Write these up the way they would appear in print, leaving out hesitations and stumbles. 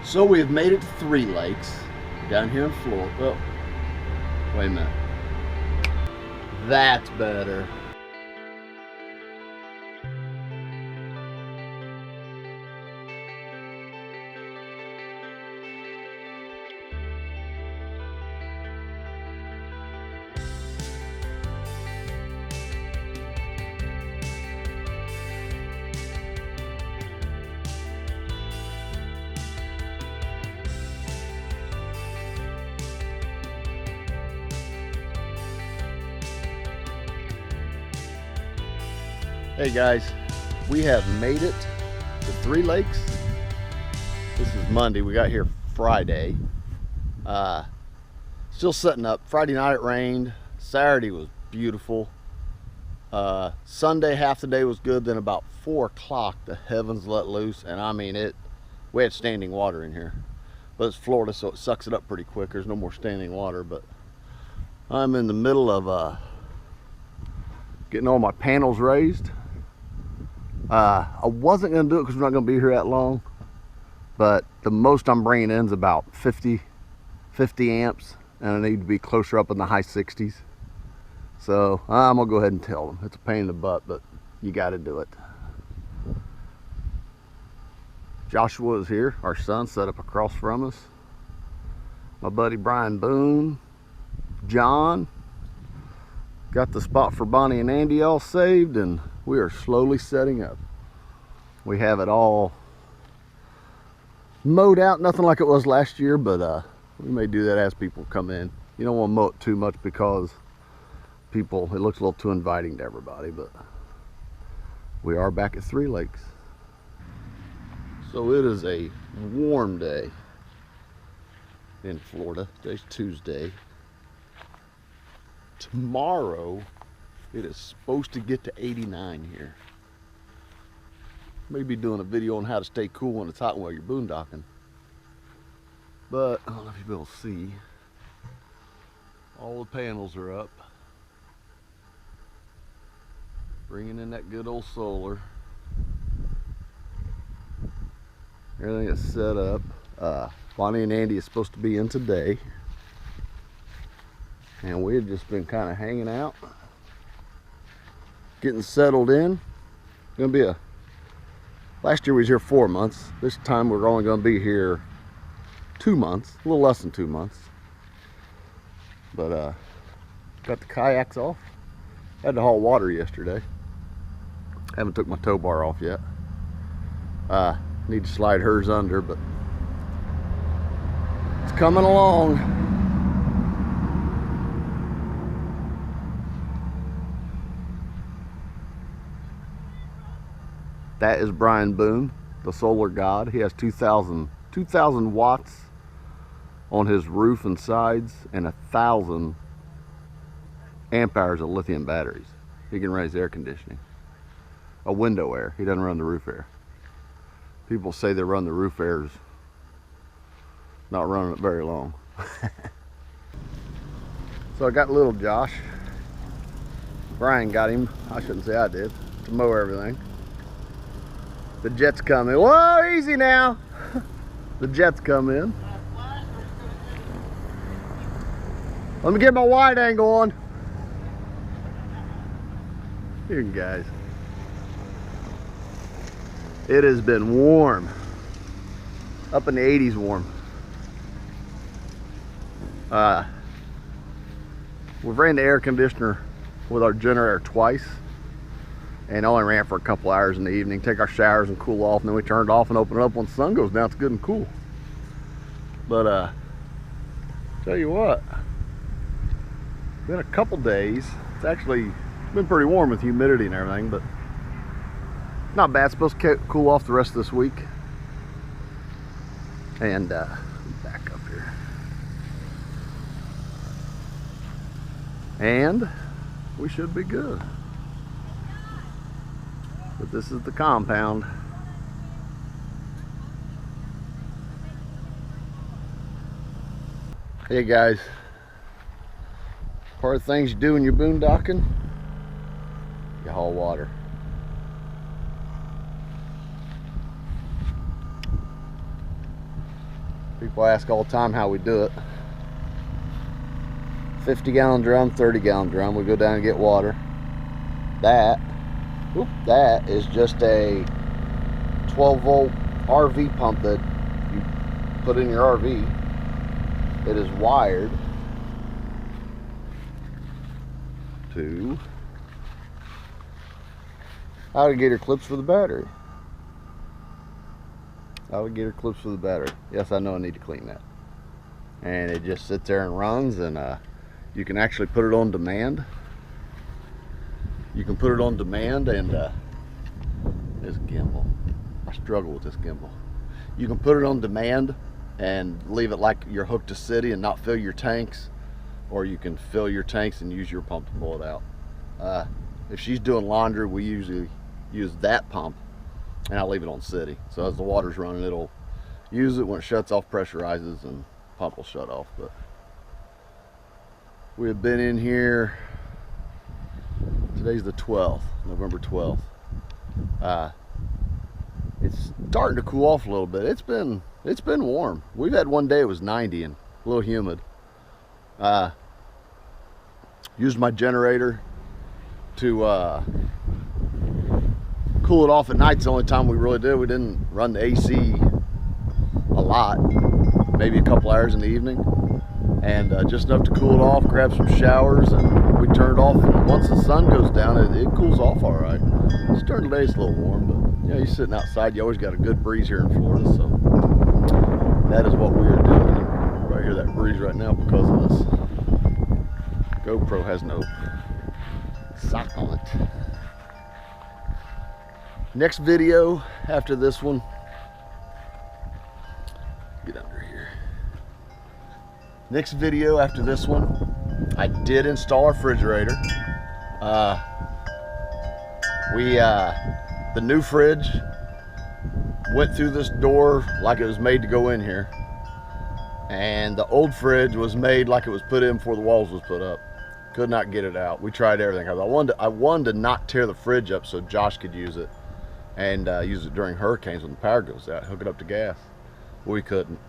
So we have made it to 3 lakes down here in Florida. Oh, wait a minute. That's better. Hey guys, we have made it to 3 lakes. This is Monday. We got here Friday. Still setting up. Friday night it rained. Saturday was beautiful. Sunday half the day was good. Then about 4 o'clock the heavens let loose, and I mean it. We had standing water in here, but it's Florida, so it sucks it up pretty quick. There's no more standing water. But I'm in the middle of getting all my panels raised. I wasn't going to do it because we're not going to be here that long, but the most I'm bringing in is about 50 amps, and I need to be closer up in the high 60s. So I'm going to go ahead and tell them. It's a pain in the butt, but you got to do it. Joshua is here, our son, set up across from us. My buddy Brian Boone, John. Got the spot for Bonnie and Andy all saved, and we are slowly setting up. We have it all mowed out, nothing like it was last year, but we may do that as people come in. You don't want to mow it too much because it looks a little too inviting to everybody, but we are back at 3 lakes. So it is a warm day in Florida. Today's Tuesday. Tomorrow it is supposed to get to 89 here. Maybe doing a video on how to stay cool when it's hot while you're boondocking. But I don't know if you'll be able to see. All the panels are up. Bringing in that good old solar. Everything is set up. Bonnie and Andy is supposed to be in today. And we've just been kind of hanging out, getting settled in. Gonna be last year we was here 4 months. This time we're only gonna be here 2 months, a little less than 2 months. But got the kayaks off. Had to haul water yesterday. Haven't took my tow bar off yet. Need to slide hers under, but it's coming along. That is Brian Boone, the solar god. He has 2,000 watts on his roof and sides and 1,000 amp hours of lithium batteries. He can raise air conditioning. A window air. He doesn't run the roof air. People say they run the roof airs. Not running it very long. So I got little Josh. Brian got him. I shouldn't say I did. To mow everything. The jet's coming. Whoa, easy now. The jet's come in. Let me get my wide angle on. Here, guys. It has been warm. Up in the 80s warm. We've ran the air conditioner with our generator twice. And only ran for a couple hours in the evening, take our showers and cool off, and then we turned it off and open it up when the sun goes down. It's good and cool. But tell you what, been a couple days. It's actually been pretty warm with humidity and everything, but not bad. It's supposed to cool off the rest of this week. And back up here. And we should be good. But this is the compound. Hey guys, part of the things you do when you're boondocking, you haul water. People ask all the time how we do it. 50-gallon drum, 30-gallon drum. We go down and get water. That is just a 12-volt RV pump that you put in your RV. It is wired to alligator clips for the battery. Alligator clips for the battery. Yes, I know I need to clean that. And it just sits there and runs, and you can actually put it on demand. You can put it on demand, and this gimbal. I struggle with this gimbal. You can put it on demand and leave it like you're hooked to city and not fill your tanks, or you can fill your tanks and use your pump to pull it out. If she's doing laundry, we usually use that pump, and I'll leave it on city. So as the water's running, it'll use it. When it shuts off, pressurizes, and pump will shut off. But we have been in here. Today's the 12th, November 12th. It's starting to cool off a little bit. It's been warm. We've had one day it was 90 and a little humid. Used my generator to cool it off at night. It's the only time we really did. We didn't run the AC a lot, maybe a couple hours in the evening, and just enough to cool it off, grab some showers, and we turned it off. And once the sun goes down, it cools off all right. Starting today, it's a little warm, but you're sitting outside, you always got a good breeze here in Florida, so that is what we are doing. You probably hear that breeze right now because of this. GoPro has no sock on it. Next video after this one, get under here. Next video after this one, I did install our refrigerator. The new fridge went through this door like it was made to go in here, and the old fridge was made like it was put in before the walls was put up. Could not get it out. We tried everything. I wanted to not tear the fridge up so Josh could use it, and use it during hurricanes when the power goes out, hook it up to gas. We couldn't.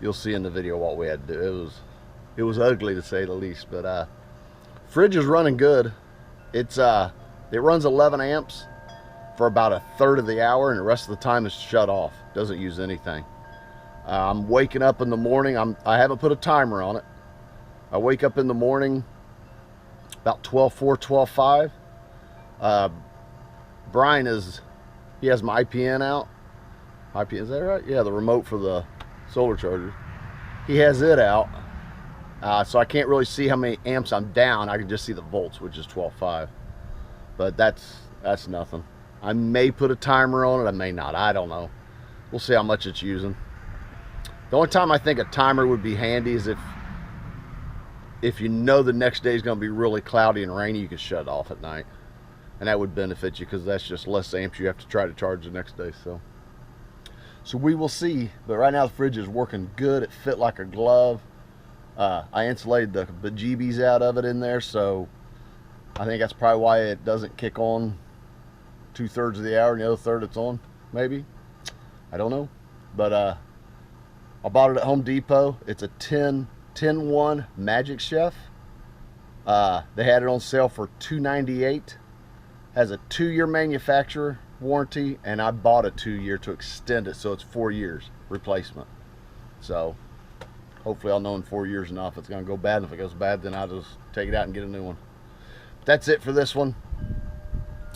You'll see in the video what we had to do. It was ugly to say the least, but fridge is running good. It runs 11 amps for about a third of the hour, and the rest of the time it's shut off. Doesn't use anything. I'm waking up in the morning. I haven't put a timer on it. I wake up in the morning about 12:04, 12:05. Brian he has my IPN out. IPN, is that right? Yeah, the remote for the solar charger. He has it out, so I can't really see how many amps I'm down. I can just see the volts, which is 12.5. But that's nothing. I may put a timer on it. I may not. I don't know. We'll see how much it's using. The only time I think a timer would be handy is if you know the next day is going to be really cloudy and rainy, you can shut it off at night. And that would benefit you because that's just less amps you have to try to charge the next day. So we will see. But right now the fridge is working good. It fit like a glove. I insulated the bejeebies out of it in there, so I think that's probably why it doesn't kick on 2/3 of the hour and the other third it's on, maybe. I don't know. But I bought it at Home Depot. It's a 10-1 Magic Chef. They had it on sale for $298. Has a 2-year manufacturer warranty, and I bought a 2-year to extend it, so it's 4 years replacement. So hopefully I'll know in 4 years enough it's going to go bad, and if it goes bad, then I'll just take it out and get a new one. But that's it for this one.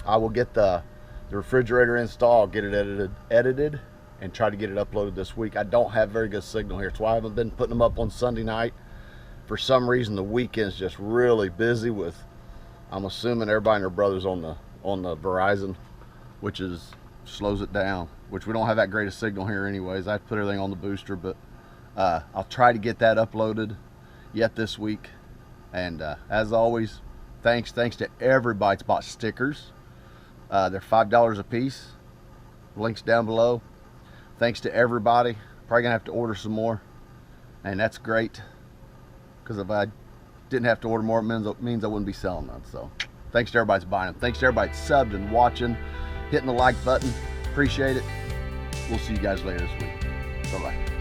I will get the refrigerator installed, get it edited, and try to get it uploaded this week. I don't have very good signal here. That's why I haven't been putting them up on Sunday night. For some reason, the weekend's just really busy with, I'm assuming everybody and their brothers on the Verizon, which slows it down, which we don't have that great a signal here anyways. I put everything on the booster, but I'll try to get that uploaded yet this week. And as always, thanks to everybody that's bought stickers. They're $5 a piece. Links down below. Thanks to everybody. Probably gonna have to order some more, and that's great, because if I didn't have to order more, it means I wouldn't be selling none. So thanks to everybody that's buying them. Thanks to everybody that's subbed and watching, hitting the like button. Appreciate it. We'll see you guys later this week. Bye-bye.